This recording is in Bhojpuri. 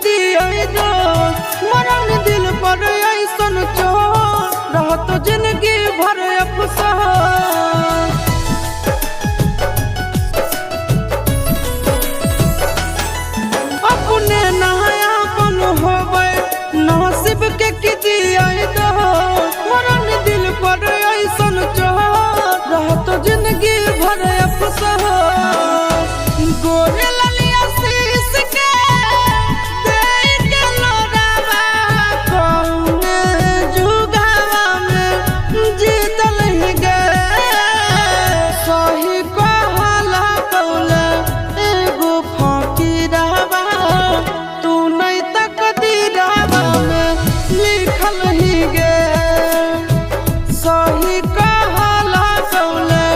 दिए दोस्त मरन दिल पर ऐसन चोट रहत जिंदगी भर अफसोस। अपने नहायापन होवे नसीब के की दिए दोस्त मरन दिल पर ऐसन चोट रहत जिंदगी भर अफसोस। गोरे